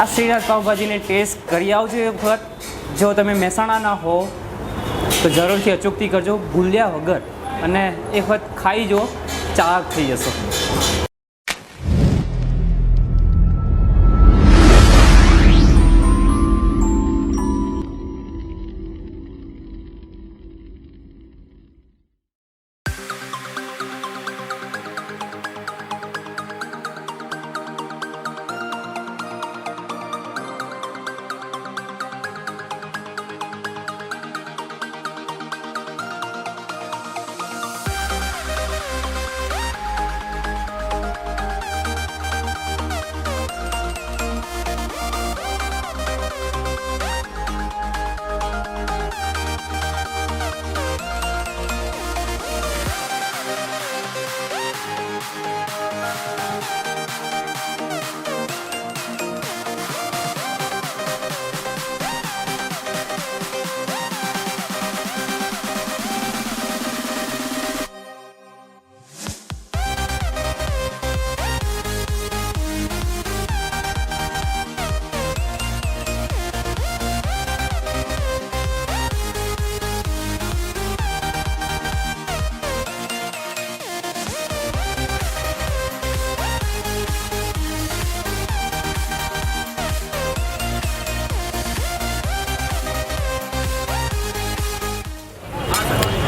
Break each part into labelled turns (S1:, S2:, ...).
S1: આ શ્રીનાથ પાવભાજીને ટેસ્ટ કરી આવજો એક વખત. જો તમે મહેસાણાના હો તો જરૂરથી અચૂકથી કરજો, ભૂલ્યા વગર, અને એક વખત ખાઈ જો, ચાક થઈ જશો.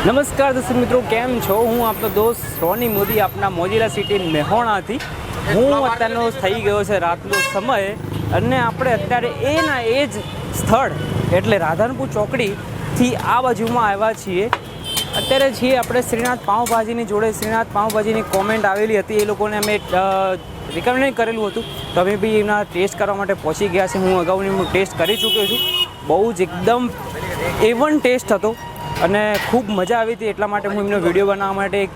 S1: નમસ્કાર દર્શક મિત્રો, કેમ છો? હું આપનો દોસ્ત રોની મોદી, આપના મોજીલા સિટી મહેસાણાથી. હું અત્યારનો થઈ ગયો છે રાતનો સમય, અને આપણે અત્યારે એના એ જ સ્થળ એટલે રાધનપુર ચોકડીથી આ બાજુમાં આવ્યા છીએ. અત્યારે છીએ આપણે શ્રીનાથ પાઉંભાજીની જોડે. શ્રીનાથ પાઉંભાજીની કોમેન્ટ આવેલી હતી, એ લોકોને અમે રિકમેન્ડ કરેલું હતું, તો અમે બી એમના ટેસ્ટ કરવા માટે પહોંચી ગયા છે. હું અગાઉની ટેસ્ટ કરી ચૂક્યો છું. બહુ જ એકદમ A1 ટેસ્ટ હતો અને ખૂબ મજા આવી હતી. એટલા માટે હું એમનો વિડીયો બનાવવા માટે એક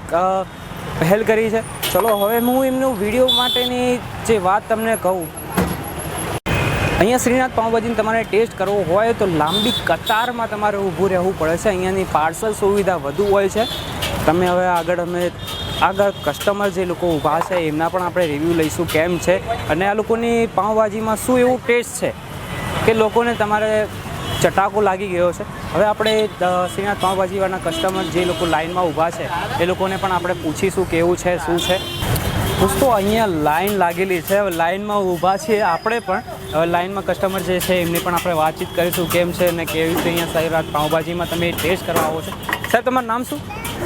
S1: પહેલ કરી છે. ચલો હવે હું એમનો વિડીયો માટેની જે વાત તમને કહું, અહીંયા શ્રીનાથ પાઉંભાજીને તમારે ટેસ્ટ કરવો હોય તો લાંબી કતારમાં તમારે ઊભું રહેવું પડે છે. અહીંયાની પાર્સલ સુવિધા વધુ હોય છે. તમે હવે આગળ કસ્ટમર જે લોકો ઊભા છે એમના પણ આપણે રિવ્યૂ લઈશું કેમ છે, અને આ લોકોની પાઉંભાજીમાં શું એવું ટેસ્ટ છે કે લોકોને તમારે ચટાકો લાગી ગયો છે. હવે આપણે શ્રીનાથ પાઉંભાજીવાળા કસ્ટમર જે લોકો લાઇનમાં ઊભા છે એ લોકોને પણ આપણે પૂછીશું કેવું છે, શું છે. દોસ્તો અહીંયા લાઇન લાગેલી છે, હવે લાઇનમાં ઊભા છીએ આપણે પણ. હવે લાઇનમાં કસ્ટમર જે છે એમની પણ આપણે વાતચીત કરીશું કેમ છે અને કેવી રીતે અહીંયા શ્રીનાથ પાઉંભાજીમાં તમે ટેસ્ટ કરવા આવો છો. સાહેબ, તમારું નામ શું?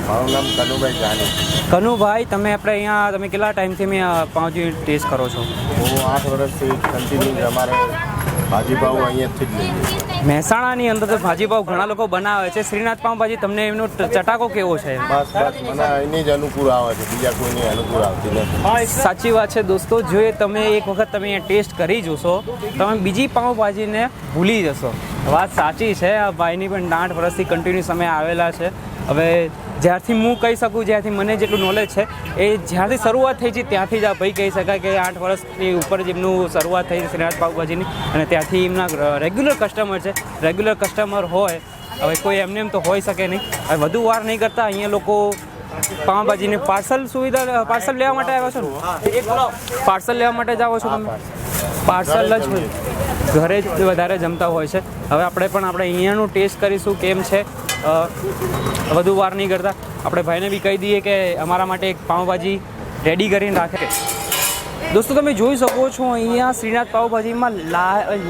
S2: મારું નામ કનુભાઈ જાની.
S1: કનુભાઈ, તમે આપણે અહીંયા તમે કેટલા ટાઈમથી મેં પાઉંભાજી ટેસ્ટ કરો છો?
S2: હું 8 વર્ષથી કન્ટિન્યુ અમારે ભાજીપાવ અહીંયાથી જ લઈએ.
S1: મહેસાણાની અંદર તો ભાજીપાવ ઘણા લોકો બનાવે છે. શ્રીનાથ પાઉંભાજી તમને એમનો ચટાકો કેવો છે?
S2: બસ મને એની જ અનુકૂળ આવે છે, બીજા કોઈની અનુકૂળ આવતી નથી.
S1: સાચી વાત છે દોસ્તો. જો તમે એક વખત તમે અહીંયા ટેસ્ટ કરી જોશો, તમે બીજી પાઉંભાજીને ભૂલી જશો. વાત સાચી છે. આ ભાઈની પણ 8 વર્ષથી કન્ટિન્યુ સમય આવેલા છે. હવે જ્યારથી હું કહી શકું, જ્યાંથી મને જેટલું નોલેજ છે એ જ્યાંથી શરૂઆત થઈ છે ત્યાંથી જ આ ભાઈ કહી શકાય કે 8 વર્ષની ઉપર જ એમનું શરૂઆત થઈ છે શ્રીનાથ પાઉંભાજીની, અને ત્યાંથી એમના રેગ્યુલર કસ્ટમર છે. રેગ્યુલર કસ્ટમર હોય, હવે કોઈ એમને એમ તો હોઈ શકે નહીં. હવે વધુ વાર નહીં કરતા અહીંયા લોકો પાઉંભાજીની પાર્સલ સુવિધા, પાર્સલ લેવા માટે આવ્યા છો ને? પાર્સલ લેવા માટે જ આવો છો તમે? પાર્સલ જ ઘરે જ વધારે જમતા હોય છે. હવે આપણે અહીંયાનું ટેસ્ટ કરીશું કેમ છે. વધુ વાર નહીં કરતા આપણે ભાઈને બી કહી દઈએ કે અમારા માટે એક પાઉંભાજી રેડી કરીને રાખે. દોસ્તો તમે જોઈ શકો છો અહીંયા શ્રીનાથ પાઉંભાજીમાં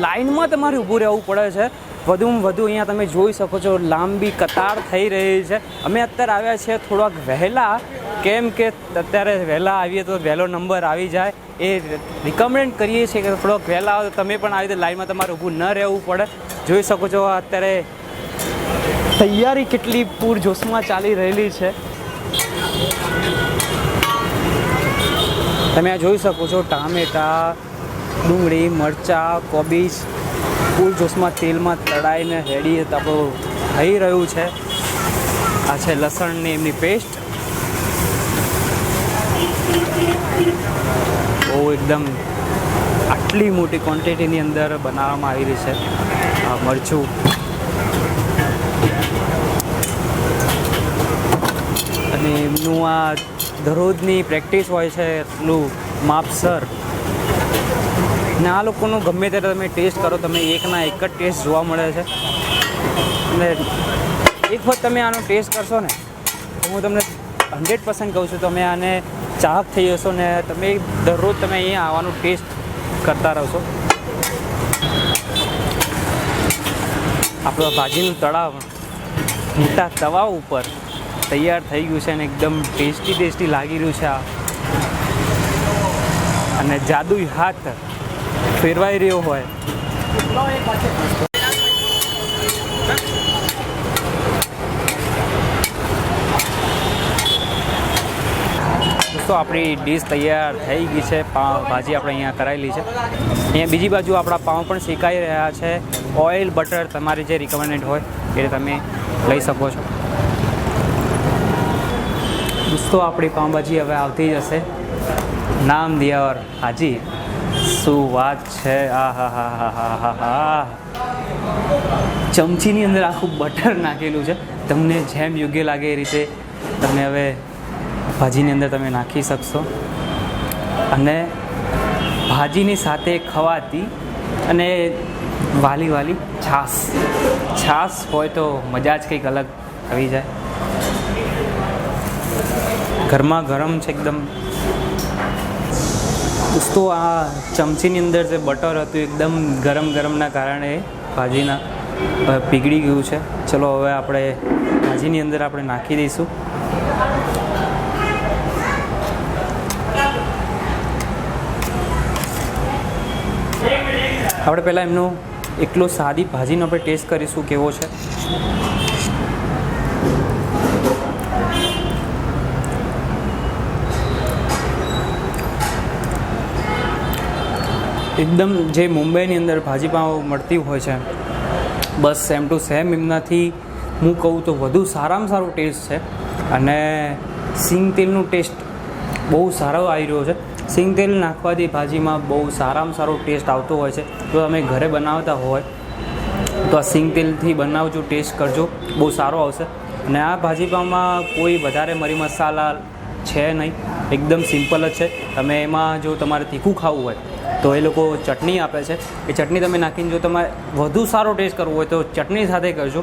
S1: લાઇનમાં તમારે ઊભું રહેવું પડે છે. વધુમાં વધુ અહીંયા તમે જોઈ શકો છો લાંબી કતાર થઈ રહી છે. અમે અત્યારે આવ્યા છીએ થોડાક વહેલા, કેમ કે અત્યારે વહેલા આવીએ તો વહેલો નંબર આવી જાય. એ રિકમેન્ડ કરીએ છીએ કે થોડોક વહેલા આવો તો તમે પણ આવી રીતે લાઇનમાં તમારે ઊભું ન રહેવું પડે. જોઈ શકો છો અત્યારે તૈયારી કેટલી પૂરજોશમાં ચાલી રહેલી છે. તમે આ જોઈ શકો છો ટામેટા, ડુંગળી, મરચાં, કોબીજ પૂરજોશમાં તેલમાં તળાઈને રેડી આપણું થઈ રહ્યું છે. આ છે લસણની એમની પેસ્ટ. બહુ એકદમ આટલી મોટી ક્વોન્ટિટીની અંદર બનાવવામાં આવેલી છે. આ મરચું, અને એમનું આ દરરોજની પ્રેક્ટિસ હોય છે એટલું માપસર ને આ લોકોનો ગમે ત્યારે તમે ટેસ્ટ કરો, તમે એકના એક જ ટેસ્ટ જોવા મળે છે. અને એક વખત તમે આનો ટેસ્ટ કરશો ને તો હું તમને 100% કહું છું, તમે આને ચાહક થઈ જશો ને તમે દરરોજ તમે અહીંયા આવવાનું ટેસ્ટ કરતા રહેશો. આપણો ભાજીનું તળાવ મોટા તવા ઉપર તૈયાર થઈ ગયું છે અને એકદમ ટેસ્ટી લાગી રહ્યું છે આ. અને જાદુઈ હાથ ફેરવાઈ રહ્યો હોય. દોસ્તો આપણી ડીશ તૈયાર થઈ ગઈ છે. ભાજી આપણે અહીંયા કરાયેલી છે. અહીંયા બીજી બાજુ આપણા પાઉં પણ શેકાઈ રહ્યા છે. ઓઇલ બટર તમારી જે રિકમેન્ડેડ હોય એ તમે લઈ શકો છો. દોસ્તો આપણી પાઉંભાજી હવે આવતી જશે. નામ દિયા ઓર હાજી. શું વાત છે! આ હા હા હા હા હા હા. ચમચીની અંદર આખું બટર નાખેલું છે. તમને જેમ યોગ્ય લાગે એ રીતે તમે હવે ભાજીની અંદર તમે નાખી શકશો. અને ભાજીની સાથે ખવાતી અને વાલી છાશ હોય તો મજા જ કંઈક અલગ આવી જાય. ગરમા ગરમ છે એકદમ. દોસ્તો આ ચમચીની અંદર જે બટર હતું એકદમ ગરમના કારણે ભાજીના પીગળી ગયું છે. ચલો હવે આપણે ભાજીની અંદર આપણે નાખી દઈશું. આપણે પહેલાં એમનો એકલો સાદી ભાજીનો આપણે ટેસ્ટ કરીશું કેવો છે. એકદમ જે મુંબઈની અંદર ભાજી પાઉં મળતી હોય છે બસ સેમ ટુ સેમ એમનાથી હું કહું તો વધુ સારામાં સારો ટેસ્ટ છે. અને સિંગ તેલનું ટેસ્ટ બહુ સારો આવી રહ્યો છે. સિંગ તેલ નાખવાથી ભાજીમાં બહુ સારામાં સારો ટેસ્ટ આવતો હોય છે. જો તમે ઘરે બનાવતા હોય તો આ સિંગ તેલથી બનાવજો, ટેસ્ટ કરજો, બહુ સારો આવશે. અને આ ભાજી પાઉંમાં કોઈ વધારે મરી મસાલા છે નહીં, એકદમ સિમ્પલ જ છે. તમે એમાં જો તમારે તીખું ખાવું હોય તો એ લોકો ચટણી આપે છે. એ ચટણી તમે નાખીને જો તમારે વધુ સારો ટેસ્ટ કરવો હોય તો ચટણી સાથે કરજો.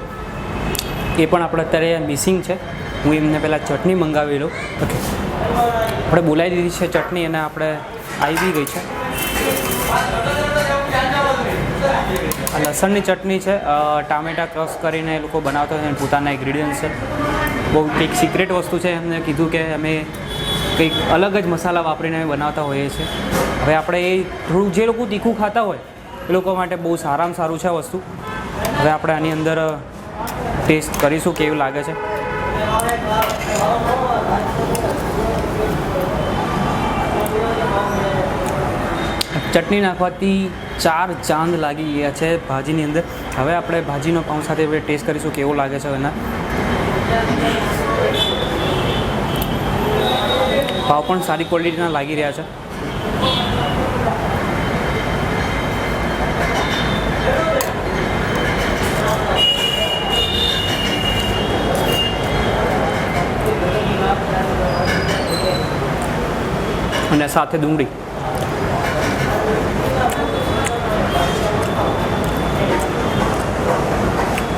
S1: એ પણ આપણે અત્યારે મિસિંગ છે. હું એમને પહેલાં ચટણી મંગાવી લઉં. ઓકે, આપણે બોલાવી દીધી છે ચટણી અને આપણે આવી ગઈ છે. આ લસણની ચટણી છે. ટામેટાં ક્રશ કરીને એ લોકો બનાવતા હોય, પોતાના ઇન્ગ્રીડિયન્ટ છે. બહુ કંઈક સિક્રેટ વસ્તુ છે. એમને કીધું કે અમે કંઈક અલગ જ મસાલા વાપરીને બનાવતા હોઈએ છીએ. હવે આપણે એ થોડું જે લોકો તીખું ખાતા હોય એ લોકો માટે બહુ સારામાં સારું છે વસ્તુ. હવે આપણે આની અંદર ટેસ્ટ કરીશું કેવું લાગે છે. ચટણી નાખવાથી 4 ચાંદ લાગી ગયા છે ભાજીની અંદર. હવે આપણે ભાજીનો પાઉં સાથે ટેસ્ટ કરીશું કેવો લાગે છે. એના પાવ પણ સારી ક્વોલિટીના લાગી રહ્યા છે. અને સાથે ડુંગળી.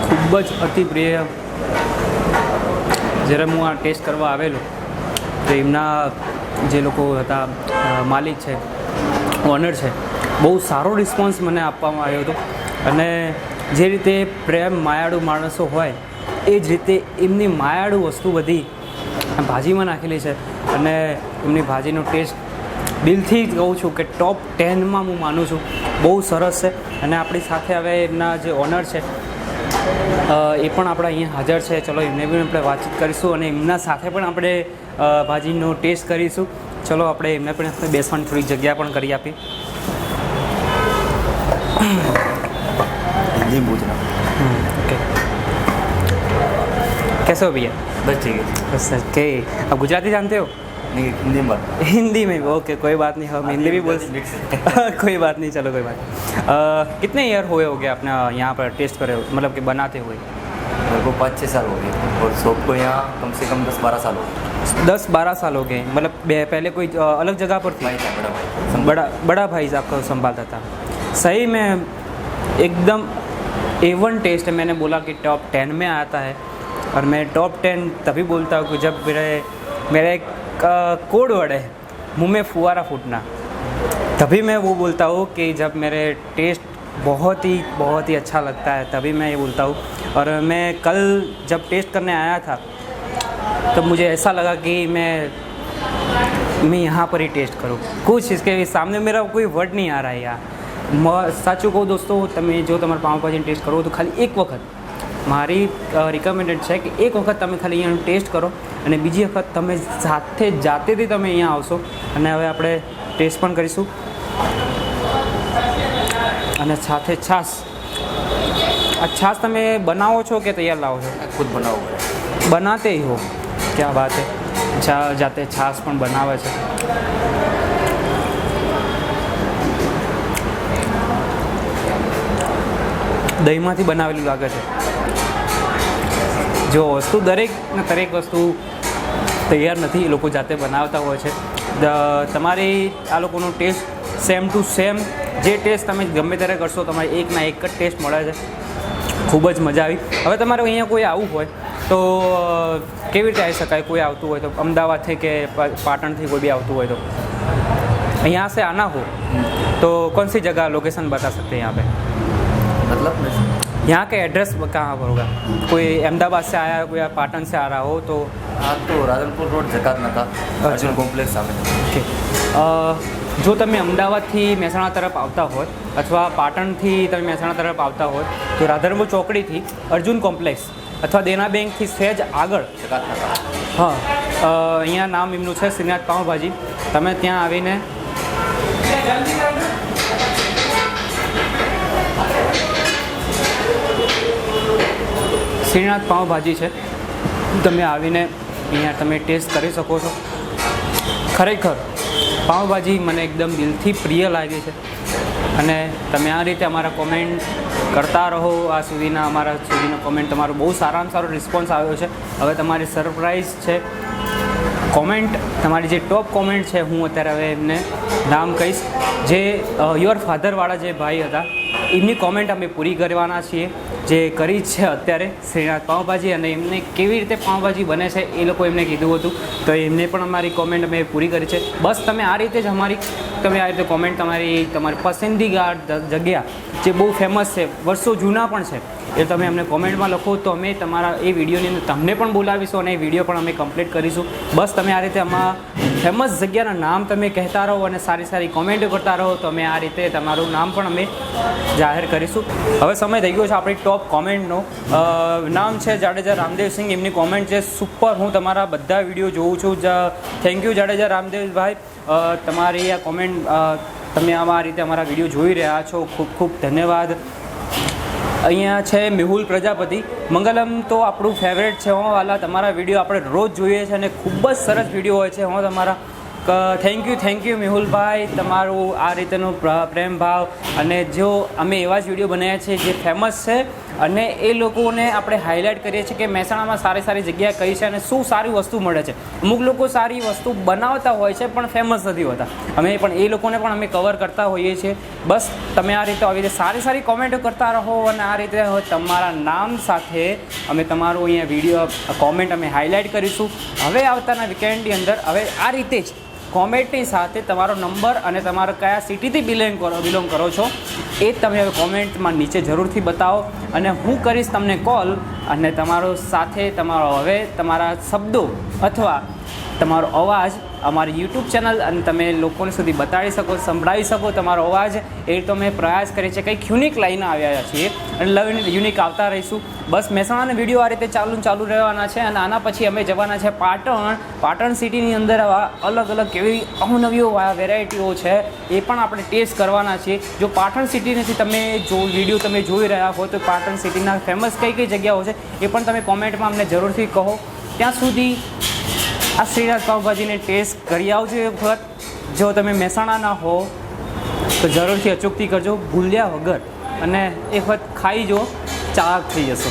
S1: ખૂબ જ અતિ પ્રિય. જ્યારે હું આ ટેસ્ટ કરવા આવેલો તો એમના જે લોકો હતા માલિક છે, ઓનર છે, બહુ સારો રિસ્પોન્સ મને આપવામાં આવ્યો હતો. અને જે રીતે પ્રેમ માયાળુ માણસો હોય એ જ રીતે એમની માયાળુ વસ્તુ બધી ભાજીમાં નાખેલી છે. અને એમની ભાજીનો ટેસ્ટ દિલથી જ કહું છું કે ટોપ 10માં હું માનું છું. બહુ સરસ છે. અને આપણી સાથે હવે એમના જે ઓનર છે એ પણ આપણા અહીંયા હાજર છે. ચલો એમને બી આપણે વાતચીત કરીશું અને એમના સાથે પણ આપણે ભાજીનો ટેસ્ટ કરીશું. ચલો આપણે એમને પણ આપણે બેસવાની થોડી જગ્યા પણ કરી આપીએ.
S2: जी पूछना
S1: ओके, कैसे हो भैया?
S2: बस ठीक है.
S1: बस के आप गुजराती जानते हो?
S2: नहीं, हिंदी में बात.
S1: हिंदी में भी ओके, कोई बात नहीं, हम हिंदी भी बोल कोई बात नहीं, चलो कोई बात नहीं. कितने ईयर हुए हो गए आपने यहाँ पर टेस्ट करे हो, मतलब कि बनाते हुए?
S2: मेरे को 5-6 साल हो गए और शॉप को यहाँ कम से कम 10-12 साल हो गए.
S1: 10-12 साल हो गए. मतलब पहले कोई अलग जगह पर थी?
S2: भाई था, बड़ा भाई.
S1: बड़ा भाई आपका संभालता था. सही में एकदम A1 टेस्ट है। मैंने बोला कि टॉप 10 में आता है और मैं टॉप 10 तभी बोलता हूँ कि जब मेरा एक कोड वर्ड है मुँह में फुहारा फूटना, तभी मैं वो बोलता हूँ कि जब मेरे टेस्ट बहुत ही अच्छा लगता है तभी मैं ये बोलता हूँ। और मैं कल जब टेस्ट करने आया था तो मुझे ऐसा लगा कि मैं यहाँ पर ही टेस्ट करूँ, कुछ इसके सामने मेरा कोई वर्ड नहीं आ रहा है यार। સાચું કહું દોસ્તો, તમે જો તમારે પાઉંભાજીને ટેસ્ટ કરવો તો ખાલી એક વખત મારી રિકમેન્ડેડ છે કે એક વખત તમે ખાલી અહીંયાનું ટેસ્ટ કરો અને બીજી વખત તમે જાતેથી તમે અહીંયા આવશો। અને હવે આપણે ટેસ્ટ પણ કરીશું અને સાથે છાશ। આ છાશ તમે બનાવો છો કે તૈયાર લાવો છો?
S2: खुद बनाओ है।
S1: बनाते ही हो, क्या बात है। જાતે છાશ પણ બનાવે છે। દહીંમાંથી બનાવેલું લાગે છે। જો વસ્તુ દરેક વસ્તુ તૈયાર નથી, એ લોકો જાતે બનાવતા હોય છે। તમારી આ લોકોનો ટેસ્ટ સેમ ટુ સેમ, જે ટેસ્ટ તમે ગમે ત્યારે કરશો તમારે એકના એક જ ટેસ્ટ મળે છે। ખૂબ જ મજા આવી। હવે તમારે અહીંયા કોઈ આવવું હોય તો કેવી રીતે આવી શકાય? કોઈ આવતું હોય તો અમદાવાદથી કે પાટણથી કોઈ બી આવતું હોય તો यहाँ से आना हो तो कौन सी जगह लोकेशन बता सकते हैं यहाँ पे?
S2: मतलब
S1: यहाँ का एड्रेस कहाँ पर होगा? कोई अहमदाबाद से आया है, कोई पाटन से आ रहा हो तो?
S2: हाँ, तो राधनपुर रोड जकात नका अर्जुन કોમ્પ્લેક્સ સામે।
S1: ઓકે, જો તમે અમદાવાદથી મહેસાણા તરફ આવતા હોય અથવા પાટણથી તમે મહેસાણા તરફ આવતા હોય તો રાધનપુર ચોકડીથી અર્જુન કોમ્પ્લેક્સ અથવા દેના બેંકથી સહેજ આગળ
S2: જકાત નકા।
S1: હા, અહીંયા નામ એમનું છે શ્રીનાથ પાઉંભાજી। તમે ત્યાં આવીને શ્રીનાથ પાઉંભાજી છે, તમે આવીને અહીંયા તમે ટેસ્ટ કરી શકો છો। ખરેખર પાઉંભાજી મને એકદમ દિલથી પ્રિય લાગી છે અને તમે આ રીતે અમારા કોમેન્ટ કરતા રહો। આ સુધીના અમારા સુધીનો કોમેન્ટ તમારો બહુ સારામાં સારો રિસ્પોન્સ આવ્યો છે। હવે તમારી સરપ્રાઈઝ છે કોમેન્ટ, તમારી જે ટોપ કોમેન્ટ છે હું અત્યારે હવે એમને નામ કહીશ। જે યોર ફાધરવાળા જે ભાઈ હતા એમની કોમેન્ટ અમે પૂરી કરવાના છીએ, જે કરી છે અત્યારે શ્રીનાથ પાઉંભાજી, અને એમને કેવી રીતે પાઉંભાજી બને છે એ લોકો એમને કીધું હતું તો એમને પણ અમારી કોમેન્ટ અમે પૂરી કરી છે। બસ તમે આ રીતે જ તમે આ રીતે કોમેન્ટ તમારી પસંદીદા જગ્યા જે બહુ ફેમસ છે, વર્ષો જૂના પણ છે, એ તમે અમને કોમેન્ટમાં લખો તો અમે તમારા એ વિડીયોની અંદર તમને પણ બોલાવીશું અને એ વિડીયો પણ અમે કમ્પ્લીટ કરીશું। બસ તમે આ રીતે આમાં ફેમસ જગ્યાના નામ તમે કહેતા રહો અને સારી કોમેન્ટો કરતા રહો તો અમે આ રીતે તમારું નામ પણ અમે જાહેર કરીશું। હવે સમય થઈ ગયો છે આપણી ટોપ કોમેન્ટનો। નામ છે જાડેજા રામદેવસિંહ, એમની કોમેન્ટ છે સુપર, હું તમારા બધા વિડીયો જોઉં છું। થેન્ક યુ જાડેજા રામદેવભાઈ, તમારી આ કોમેન્ટ, તમે આ રીતે અમારા વિડીયો જોઈ રહ્યા છો, ખૂબ ખૂબ ધન્યવાદ। અહીંયા છે મેહુલ પ્રજાપતિ, મંગલમ તો આપણું ફેવરેટ છે હો વાલા, તમારા વિડીયો આપણે રોજ જોઈએ છીએ અને ખૂબ જ સરસ વિડીયો હોય છે હો તમારા। થેન્ક યુ મેહુલભાઈ, તમારું આ રીતેનો પ્રેમ ભાવ, અને જો અમે એવા જ વિડીયો બનાવ્યા છે જે ફેમસ છે અને એ લોકોને આપણે હાઇલાઇટ કરીએ છીએ કે મહેસાણામાં સારી જગ્યા કઈ છે અને શું સારી વસ્તુ મળે છે। અમુક લોકો સારી વસ્તુ બનાવતા હોય છે પણ ફેમસ નથી હોતા, અમે પણ એ લોકોને પણ અમે કવર કરતા હોઈએ છીએ। બસ તમે આ રીતે આવી રીતે સારી કોમેન્ટો કરતા રહો અને આ રીતે તમારા નામ સાથે અમે તમારું અહીંયા વિડીયો કોમેન્ટ અમે હાઇલાઇટ કરીશું। હવે આવતાના વીકેન્ડની અંદર હવે આ રીતે જ કોમેન્ટની સાથે તમારો નંબર અને તમારો કયા સિટીથી બિલોંગ કરો છો એ તમે હવે કોમેન્ટમાં નીચે જરૂરથી બતાવો અને હું કરીશ તમને કોલ, અને તમારો સાથે હવે તમારા શબ્દો અથવા તમારો અવાજ અમારી યુટ્યુબ ચેનલ અને તમે લોકોને સુધી બતાડી શકો, સંભળાવી શકો તમારો અવાજ, એ તો અમે પ્રયાસ કરીએ છીએ। કંઈક યુનિક લઈને આવ્યા છીએ અને યુનિક આવતા રહીશું। બસ મહેસાણાના વિડીયો આ રીતે ચાલુ રહેવાના છે અને આના પછી અમે જવાના છે પાટણ સિટીની અંદર અલગ કેવી અવનવીઓ વેરાયટીઓ છે એ પણ આપણે ટેસ્ટ કરવાના છીએ। જો પાટણ સિટીથી વિડીયો તમે જોઈ રહ્યા હો તો પાટણ સિટીના ફેમસ કઈ જગ્યાઓ છે એ પણ તમે કોમેન્ટમાં અમને જરૂરથી કહો। ત્યાં સુધી આ શ્રીનાથ પાઉંભાજીને ટેસ્ટ કરી આવજો એક વખત। જો તમે મહેસાણાના હો તો જરૂરથી અચૂકથી કરજો, ભૂલ્યા વગર, અને એક વખત ખાઈ જો ચાક થઈ જશો।